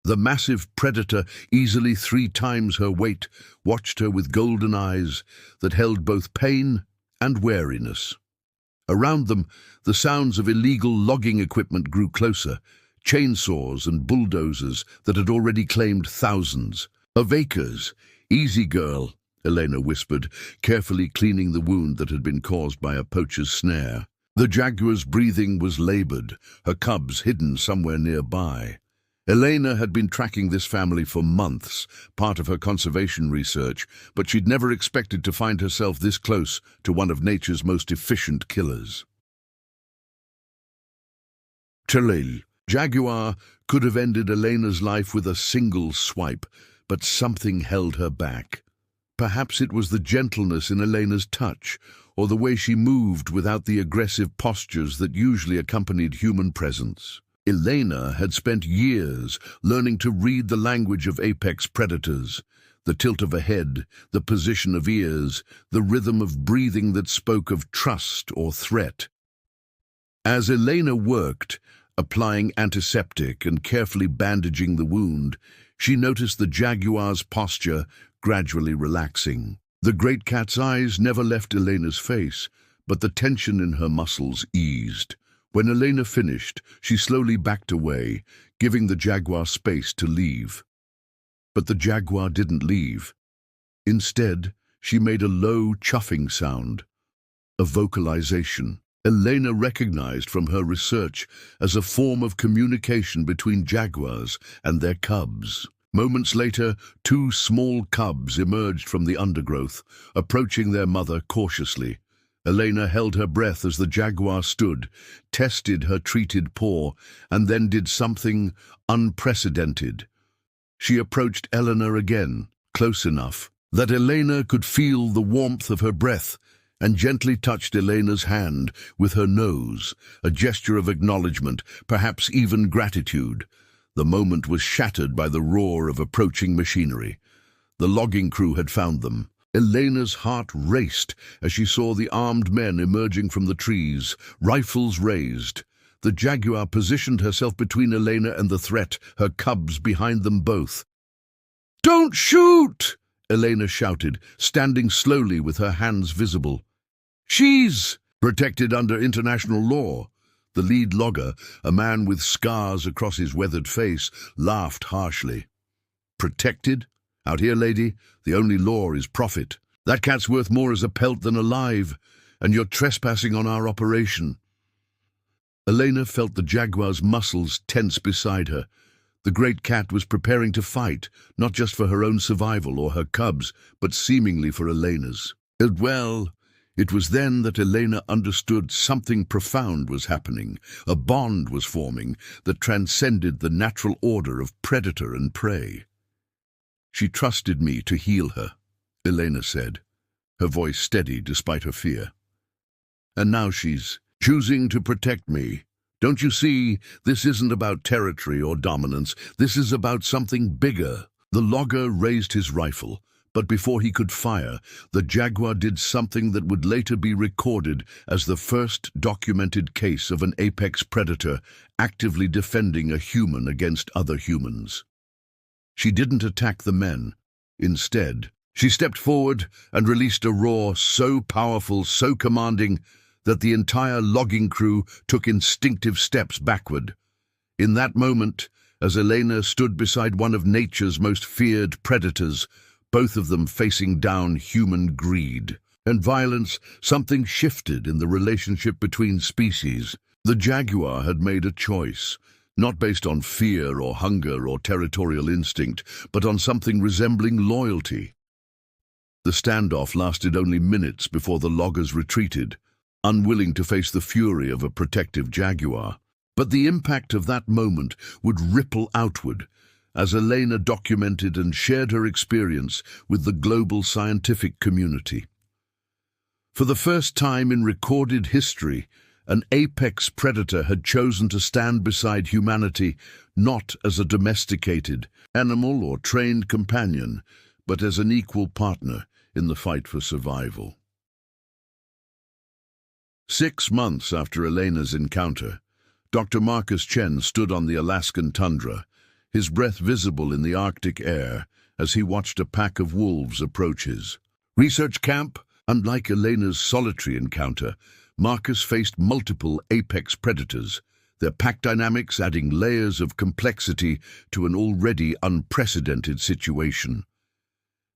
The massive predator, easily 3 times her weight, watched her with golden eyes that held both pain and wariness. Around them, the sounds of illegal logging equipment grew closer, chainsaws and bulldozers that had already claimed thousands of acres. "Easy, girl," Elena whispered, carefully cleaning the wound that had been caused by a poacher's snare. The jaguar's breathing was labored, her cubs hidden somewhere nearby. Elena had been tracking this family for months, part of her conservation research, but she'd never expected to find herself this close to one of nature's most efficient killers. Chalil. Jaguar could have ended Elena's life with a single swipe, but something held her back. Perhaps it was the gentleness in Elena's touch, or the way she moved without the aggressive postures that usually accompanied human presence. Elena had spent years learning to read the language of apex predators, the tilt of a head, the position of ears, the rhythm of breathing that spoke of trust or threat. As Elena worked, applying antiseptic and carefully bandaging the wound, she noticed the jaguar's posture gradually relaxing. The great cat's eyes never left Elena's face, but the tension in her muscles eased. When Elena finished, she slowly backed away, giving the jaguar space to leave. But the jaguar didn't leave. Instead, she made a low, chuffing sound, a vocalization Elena recognized from her research as a form of communication between jaguars and their cubs. Moments later, 2 small cubs emerged from the undergrowth, approaching their mother cautiously. Elena held her breath as the jaguar stood, tested her treated paw, and then did something unprecedented. She approached Eleanor again, close enough that Elena could feel the warmth of her breath, and gently touched Elena's hand with her nose, a gesture of acknowledgement, perhaps even gratitude. The moment was shattered by the roar of approaching machinery. The logging crew had found them. Elena's heart raced as she saw the armed men emerging from the trees, rifles raised. The jaguar positioned herself between Elena and the threat, her cubs behind them both. "Don't shoot!" Elena shouted, standing slowly with her hands visible. "She's protected under international law." The lead logger, a man with scars across his weathered face, laughed harshly. "Protected? Out here, lady, the only law is profit. That cat's worth more as a pelt than alive, and you're trespassing on our operation." Elena felt the jaguar's muscles tense beside her. The great cat was preparing to fight, not just for her own survival or her cubs, but seemingly for Elena's. It was then that Elena understood something profound was happening. A bond was forming that transcended the natural order of predator and prey. "She trusted me to heal her," Elena said, her voice steady despite her fear. "And now she's choosing to protect me. Don't you see, this isn't about territory or dominance. This is about something bigger." The logger raised his rifle, but before he could fire, the jaguar did something that would later be recorded as the first documented case of an apex predator actively defending a human against other humans. She didn't attack the men. Instead, she stepped forward and released a roar so powerful, so commanding, that the entire logging crew took instinctive steps backward. In that moment, as Elena stood beside one of nature's most feared predators, both of them facing down human greed and violence, something shifted in the relationship between species. The jaguar had made a choice, not based on fear or hunger or territorial instinct, but on something resembling loyalty. The standoff lasted only minutes before the loggers retreated, unwilling to face the fury of a protective jaguar. But the impact of that moment would ripple outward, as Elena documented and shared her experience with the global scientific community. For the first time in recorded history, an apex predator had chosen to stand beside humanity, not as a domesticated animal or trained companion, but as an equal partner in the fight for survival. 6 months after Elena's encounter, Dr. Marcus Chen stood on the Alaskan tundra, his breath visible in the Arctic air as he watched a pack of wolves approach his research camp. Unlike Elena's solitary encounter, Marcus faced multiple apex predators, their pack dynamics adding layers of complexity to an already unprecedented situation.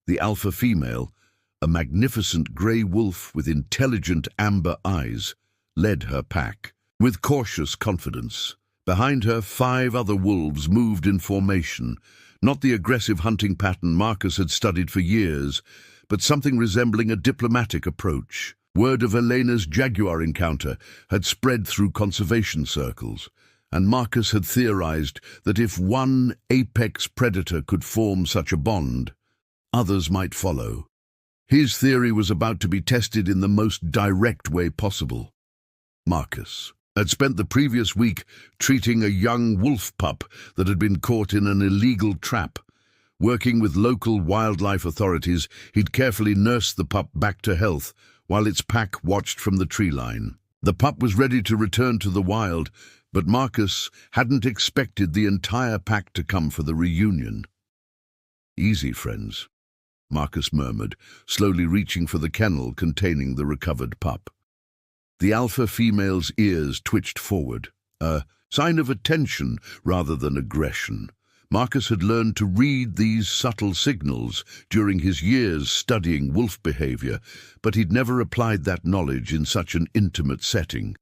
The alpha female, a magnificent grey wolf with intelligent amber eyes, led her pack with cautious confidence. Behind her, 5 other wolves moved in formation, not the aggressive hunting pattern Marcus had studied for years, but something resembling a diplomatic approach. Word of Elena's jaguar encounter had spread through conservation circles, and Marcus had theorized that if one apex predator could form such a bond, others might follow. His theory was about to be tested in the most direct way possible. Marcus had spent the previous week treating a young wolf pup that had been caught in an illegal trap. Working with local wildlife authorities, he'd carefully nursed the pup back to health while its pack watched from the tree line. The pup was ready to return to the wild, but Marcus hadn't expected the entire pack to come for the reunion. "Easy, friends," Marcus murmured, slowly reaching for the kennel containing the recovered pup. The alpha female's ears twitched forward, a sign of attention rather than aggression. Marcus had learned to read these subtle signals during his years studying wolf behavior, but he'd never applied that knowledge in such an intimate setting.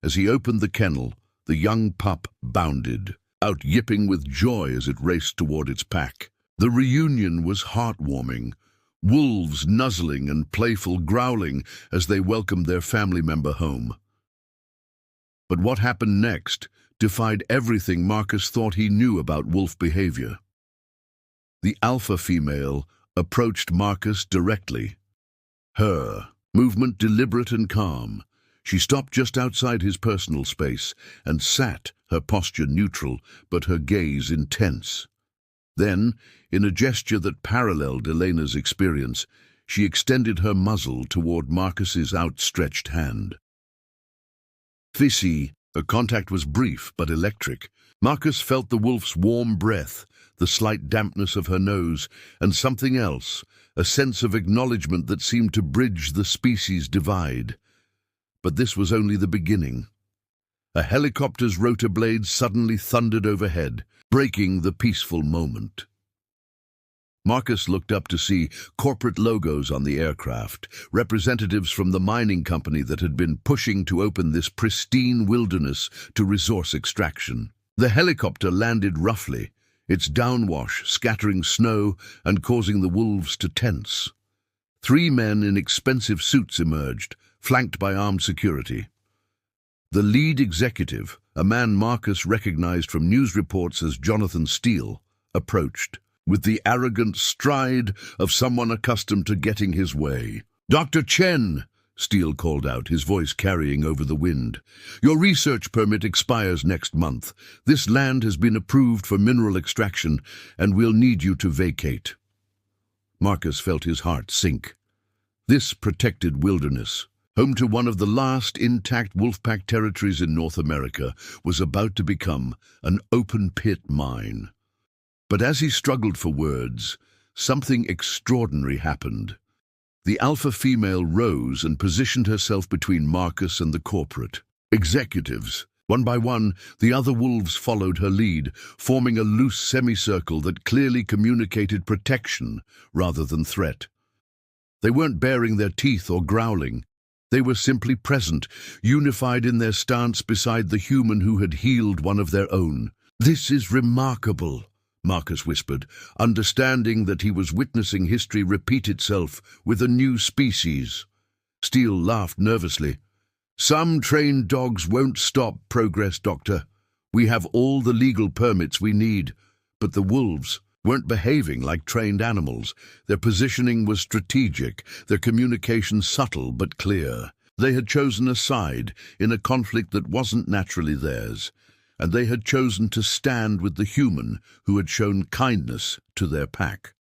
As he opened the kennel, the young pup bounded, out yipping with joy as it raced toward its pack. The reunion was heartwarming, wolves nuzzling and playful growling as they welcomed their family member home. But what happened next defied everything Marcus thought he knew about wolf behavior. The alpha female approached Marcus directly. Her movement deliberate and calm. She stopped just outside his personal space and sat, her posture neutral, but her gaze intense. Then, in a gesture that paralleled Elena's experience, she extended her muzzle toward Marcus's outstretched hand. Fissy, her contact was brief but electric. Marcus felt the wolf's warm breath, the slight dampness of her nose, and something else, a sense of acknowledgement that seemed to bridge the species divide. But this was only the beginning. A helicopter's rotor blades suddenly thundered overhead, breaking the peaceful moment. Marcus looked up to see corporate logos on the aircraft, representatives from the mining company that had been pushing to open this pristine wilderness to resource extraction. The helicopter landed roughly, its downwash scattering snow and causing the wolves to tense. 3 men in expensive suits emerged, flanked by armed security. The lead executive, a man Marcus recognized from news reports as Jonathan Steele, approached, with the arrogant stride of someone accustomed to getting his way. "Dr. Chen," Steele called out, his voice carrying over the wind. "Your research permit expires next month. This land has been approved for mineral extraction, and we'll need you to vacate." Marcus felt his heart sink. This protected wilderness, home to one of the last intact wolfpack territories in North America, was about to become an open-pit mine. But as he struggled for words, something extraordinary happened. The alpha female rose and positioned herself between Marcus and the corporate executives. One by one, the other wolves followed her lead, forming a loose semicircle that clearly communicated protection rather than threat. They weren't baring their teeth or growling. They were simply present, unified in their stance beside the human who had healed one of their own. "This is remarkable," Marcus whispered, understanding that he was witnessing history repeat itself with a new species. Steele laughed nervously. "Some trained dogs won't stop progress, Doctor. We have all the legal permits we need. But the wolves weren't behaving like trained animals. Their positioning was strategic, their communication subtle but clear. They had chosen a side in a conflict that wasn't naturally theirs, and they had chosen to stand with the human who had shown kindness to their pack."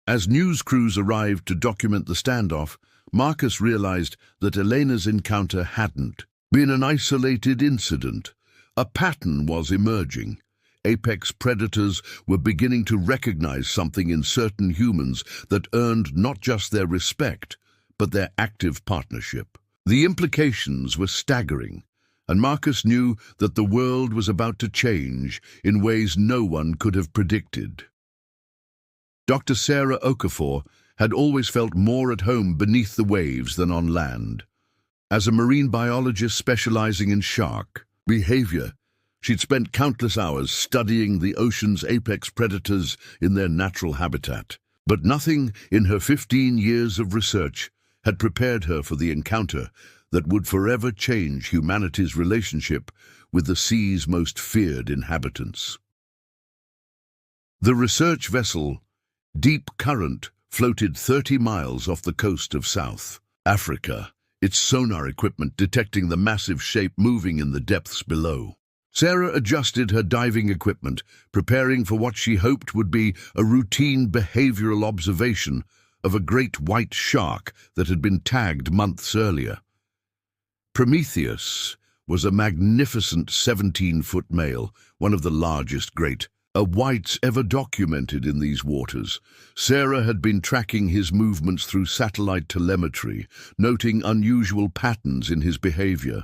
As news crews arrived to document the standoff, Marcus realized that Elena's encounter hadn't been an isolated incident. A pattern was emerging. apex predators were beginning to recognize something in certain humans that earned not just their respect, but their active partnership. The implications were staggering, and Marcus knew that the world was about to change in ways no one could have predicted. Dr. Sarah Okafor had always felt more at home beneath the waves than on land. As a marine biologist specializing in shark behavior, she'd spent countless hours studying the ocean's apex predators in their natural habitat. But nothing in her 15 years of research had prepared her for the encounter that would forever change humanity's relationship with the sea's most feared inhabitants. The research vessel, Deep Current, floated 30 miles off the coast of South Africa, its sonar equipment detecting the massive shape moving in the depths below. Sarah adjusted her diving equipment, preparing for what she hoped would be a routine behavioral observation of a great white shark that had been tagged months earlier. Prometheus was a magnificent 17-foot male, one of the largest great whites ever documented in these waters. Sarah had been tracking his movements through satellite telemetry, noting unusual patterns in his behavior.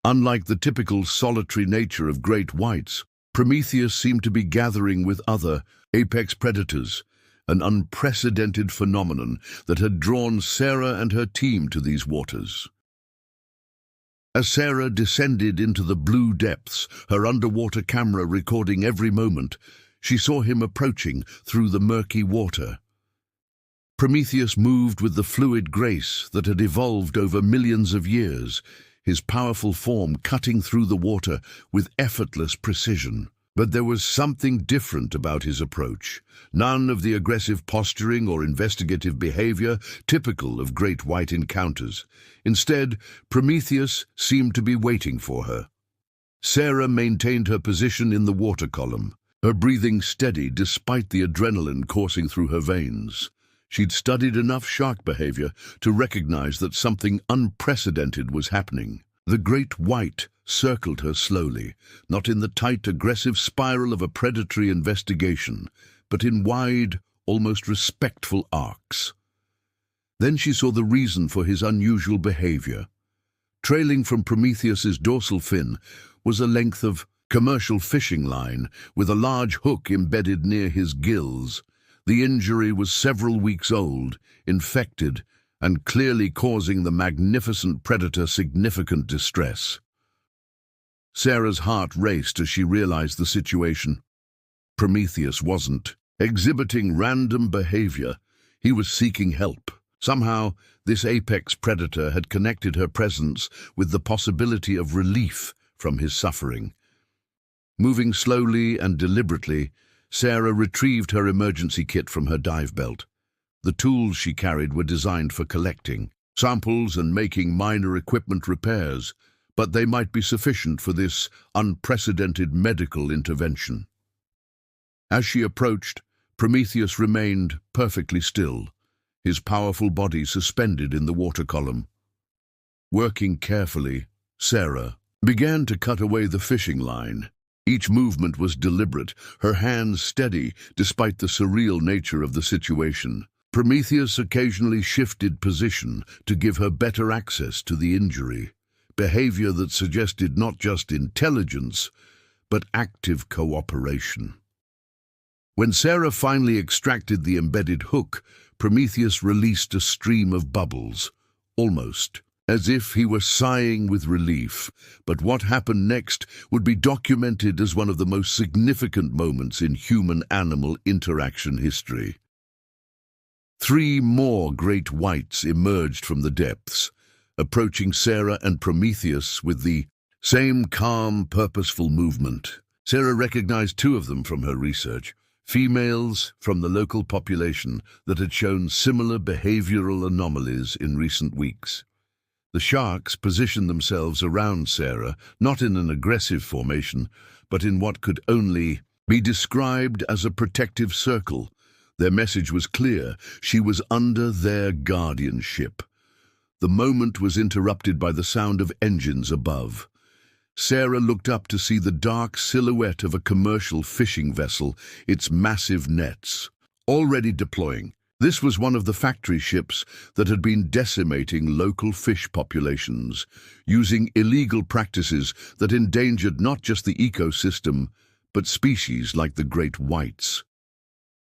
Unlike the typical solitary nature of great whites, Prometheus seemed to be gathering with other apex predators, an unprecedented phenomenon that had drawn Sarah and her team to these waters. As Sarah descended into the blue depths, her underwater camera recording every moment, she saw him approaching through the murky water. Prometheus moved with the fluid grace that had evolved over millions of years, his powerful form cutting through the water with effortless precision. But there was something different about his approach. None of the aggressive posturing or investigative behavior typical of great white encounters. Instead, Prometheus seemed to be waiting for her. Sarah maintained her position in the water column, her breathing steady despite the adrenaline coursing through her veins. She'd studied enough shark behavior to recognize that something unprecedented was happening. The great white circled her slowly, not in the tight, aggressive spiral of a predatory investigation, but in wide, almost respectful arcs. Then she saw the reason for his unusual behavior. Trailing from Prometheus's dorsal fin was a length of commercial fishing line with a large hook embedded near his gills. The injury was several weeks old, infected, and clearly causing the magnificent predator significant distress. Sarah's heart raced as she realized the situation. Prometheus wasn't exhibiting random behavior. He was seeking help. Somehow, this apex predator had connected her presence with the possibility of relief from his suffering. Moving slowly and deliberately, Sarah retrieved her emergency kit from her dive belt. The tools she carried were designed for collecting samples and making minor equipment repairs, but they might be sufficient for this unprecedented medical intervention. As she approached, Prometheus remained perfectly still, his powerful body suspended in the water column. Working carefully, Sarah began to cut away the fishing line. Each movement was deliberate, her hands steady despite the surreal nature of the situation. Prometheus occasionally shifted position to give her better access to the injury, behavior that suggested not just intelligence, but active cooperation. When Sarah finally extracted the embedded hook, Prometheus released a stream of bubbles, almost as if he were sighing with relief. But what happened next would be documented as one of the most significant moments in human-animal interaction history. 3 more great whites emerged from the depths, approaching Sarah and Prometheus with the same calm, purposeful movement. Sarah recognized 2 of them from her research, females from the local population that had shown similar behavioral anomalies in recent weeks. The sharks positioned themselves around Sarah, not in an aggressive formation, but in what could only be described as a protective circle. Their message was clear: she was under their guardianship. The moment was interrupted by the sound of engines above. Sarah looked up to see the dark silhouette of a commercial fishing vessel, its massive nets already deploying. This was one of the factory ships that had been decimating local fish populations, using illegal practices that endangered not just the ecosystem, but species like the great whites.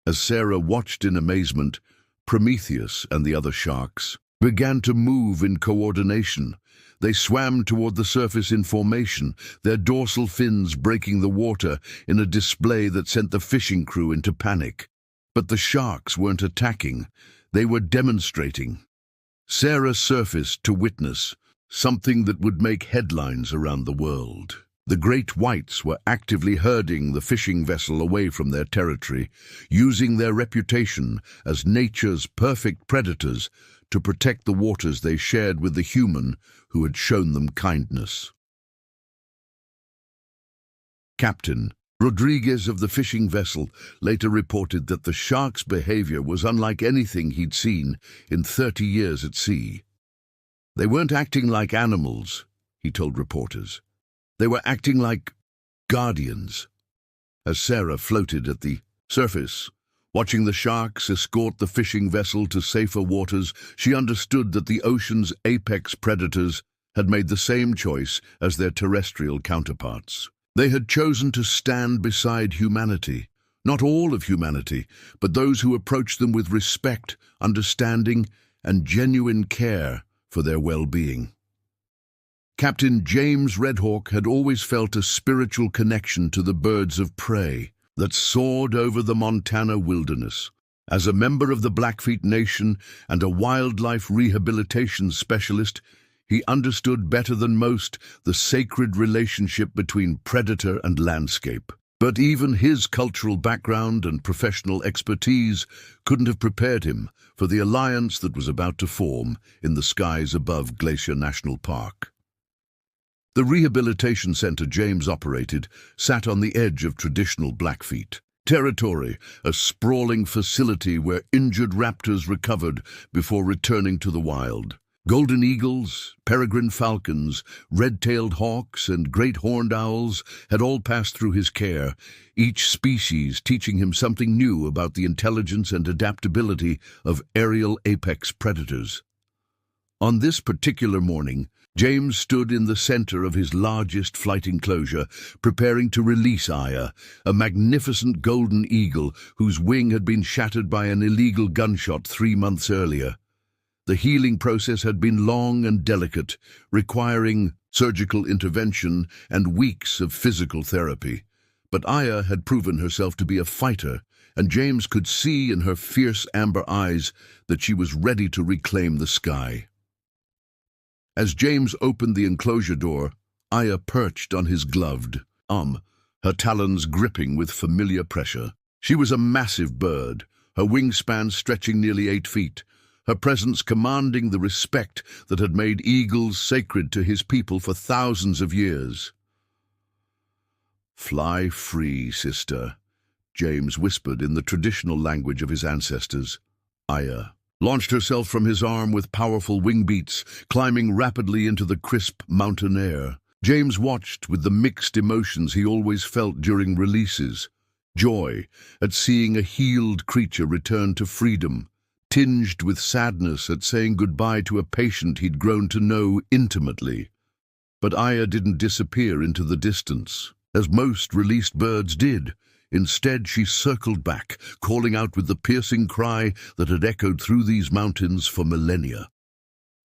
As Sarah watched in amazement, Prometheus and the other sharks began to move in coordination. They swam toward the surface in formation, their dorsal fins breaking the water in a display that sent the fishing crew into panic. But the sharks weren't attacking, they were demonstrating. Sarah surfaced to witness something that would make headlines around the world. The great whites were actively herding the fishing vessel away from their territory, using their reputation as nature's perfect predators to protect the waters they shared with the human who had shown them kindness. Captain Rodriguez of the fishing vessel later reported that the sharks' behavior was unlike anything he'd seen in 30 years at sea. They weren't acting like animals, he told reporters. They were acting like guardians. As Sarah floated at the surface, watching the sharks escort the fishing vessel to safer waters, she understood that the ocean's apex predators had made the same choice as their terrestrial counterparts. They had chosen to stand beside humanity, not all of humanity, but those who approached them with respect, understanding, and genuine care for their well-being. Captain James Redhawk had always felt a spiritual connection to the birds of prey that soared over the Montana wilderness. As a member of the Blackfeet Nation and a wildlife rehabilitation specialist, he understood better than most the sacred relationship between predator and landscape. But even his cultural background and professional expertise couldn't have prepared him for the alliance that was about to form in the skies above Glacier National Park. The rehabilitation center James operated sat on the edge of traditional Blackfeet territory, a sprawling facility where injured raptors recovered before returning to the wild. Golden eagles, peregrine falcons, red-tailed hawks, and great horned owls had all passed through his care, each species teaching him something new about the intelligence and adaptability of aerial apex predators. On this particular morning, James stood in the center of his largest flight enclosure, preparing to release Aya, a magnificent golden eagle whose wing had been shattered by an illegal gunshot 3 months earlier. The healing process had been long and delicate, requiring surgical intervention and weeks of physical therapy. But Aya had proven herself to be a fighter, and James could see in her fierce amber eyes that she was ready to reclaim the sky. As James opened the enclosure door, Aya perched on his gloved arm, her talons gripping with familiar pressure. She was a massive bird, her wingspan stretching nearly 8 feet, her presence commanding the respect that had made eagles sacred to his people for thousands of years. "Fly free, sister," James whispered in the traditional language of his ancestors. Aya launched herself from his arm with powerful wing beats, climbing rapidly into the crisp mountain air. James watched with the mixed emotions he always felt during releases. Joy at seeing a healed creature return to freedom, tinged with sadness at saying goodbye to a patient he'd grown to know intimately. But Aya didn't disappear into the distance, as most released birds did. Instead, she circled back, calling out with the piercing cry that had echoed through these mountains for millennia.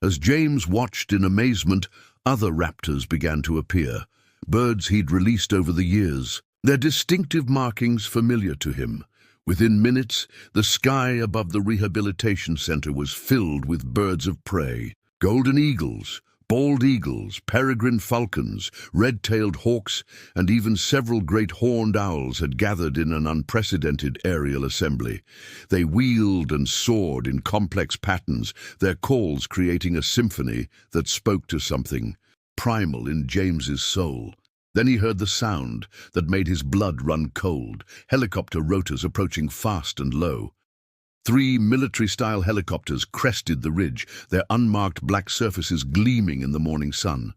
As James watched in amazement, other raptors began to appear, birds he'd released over the years, their distinctive markings familiar to him. Within minutes, the sky above the rehabilitation center was filled with birds of prey. Golden eagles, bald eagles, peregrine falcons, red-tailed hawks, and even several great horned owls had gathered in an unprecedented aerial assembly. They wheeled and soared in complex patterns, their calls creating a symphony that spoke to something primal in James's soul. Then he heard the sound that made his blood run cold, helicopter rotors approaching fast and low. 3 military-style helicopters crested the ridge, their unmarked black surfaces gleaming in the morning sun.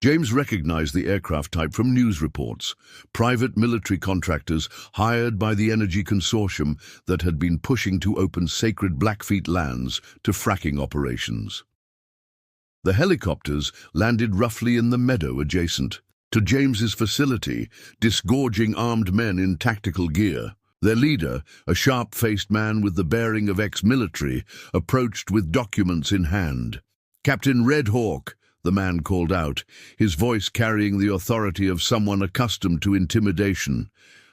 James recognized the aircraft type from news reports, private military contractors hired by the energy consortium that had been pushing to open sacred Blackfeet lands to fracking operations. The helicopters landed roughly in the meadow adjacent to James's facility, disgorging armed men in tactical gear. Their leader, a sharp-faced man with the bearing of ex-military, approached with documents in hand. "Captain Red Hawk," the man called out, his voice carrying the authority of someone accustomed to intimidation.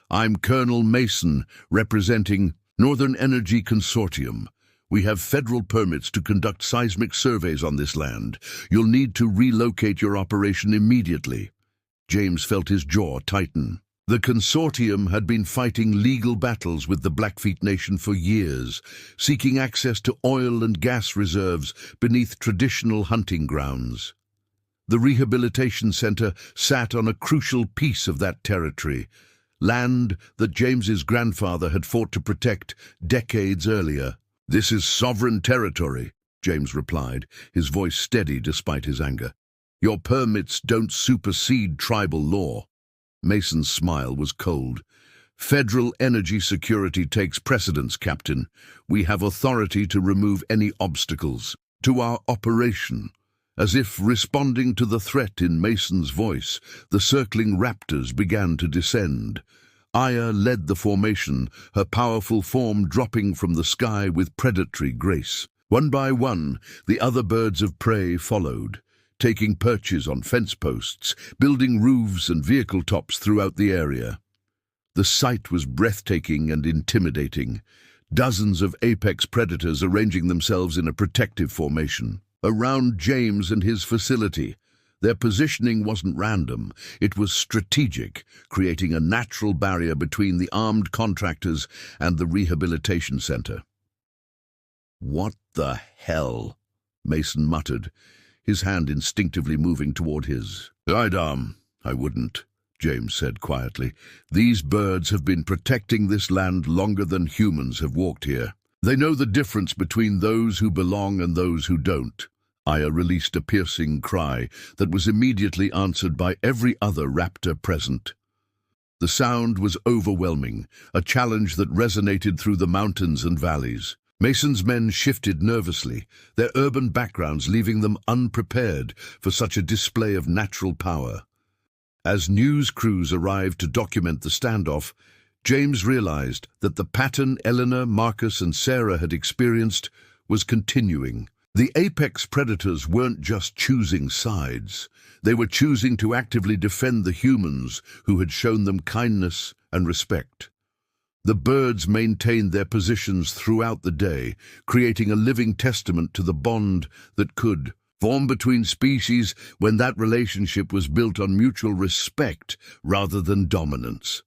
"I'm Colonel Mason, representing Northern Energy Consortium. We have federal permits to conduct seismic surveys on this land. You'll need to relocate your operation immediately." James felt his jaw tighten. The consortium had been fighting legal battles with the Blackfeet Nation for years, seeking access to oil and gas reserves beneath traditional hunting grounds. The rehabilitation center sat on a crucial piece of that territory, land that James's grandfather had fought to protect decades earlier. "This is sovereign territory," James replied, his voice steady despite his anger. "Your permits don't supersede tribal law." Mason's smile was cold. "Federal energy security takes precedence, Captain. We have authority to remove any obstacles to our operation." As if responding to the threat in Mason's voice, the circling raptors began to descend. Aya led the formation, her powerful form dropping from the sky with predatory grace. One by one, the other birds of prey followed, taking perches on fence posts, building roofs and vehicle tops throughout the area. The sight was breathtaking and intimidating, dozens of apex predators arranging themselves in a protective formation around James and his facility. Their positioning wasn't random, it was strategic, creating a natural barrier between the armed contractors and the rehabilitation center. "What the hell?" Mason muttered, his hand instinctively moving toward his. I wouldn't," James said quietly. "These birds have been protecting this land longer than humans have walked here. They know the difference between those who belong and those who don't." Aya released a piercing cry that was immediately answered by every other raptor present. The sound was overwhelming, a challenge that resonated through the mountains and valleys. Mason's men shifted nervously, their urban backgrounds leaving them unprepared for such a display of natural power. As news crews arrived to document the standoff, James realized that the pattern Eleanor, Marcus, and Sarah had experienced was continuing. The apex predators weren't just choosing sides. They were choosing to actively defend the humans who had shown them kindness and respect. The birds maintained their positions throughout the day, creating a living testament to the bond that could form between species when that relationship was built on mutual respect rather than dominance.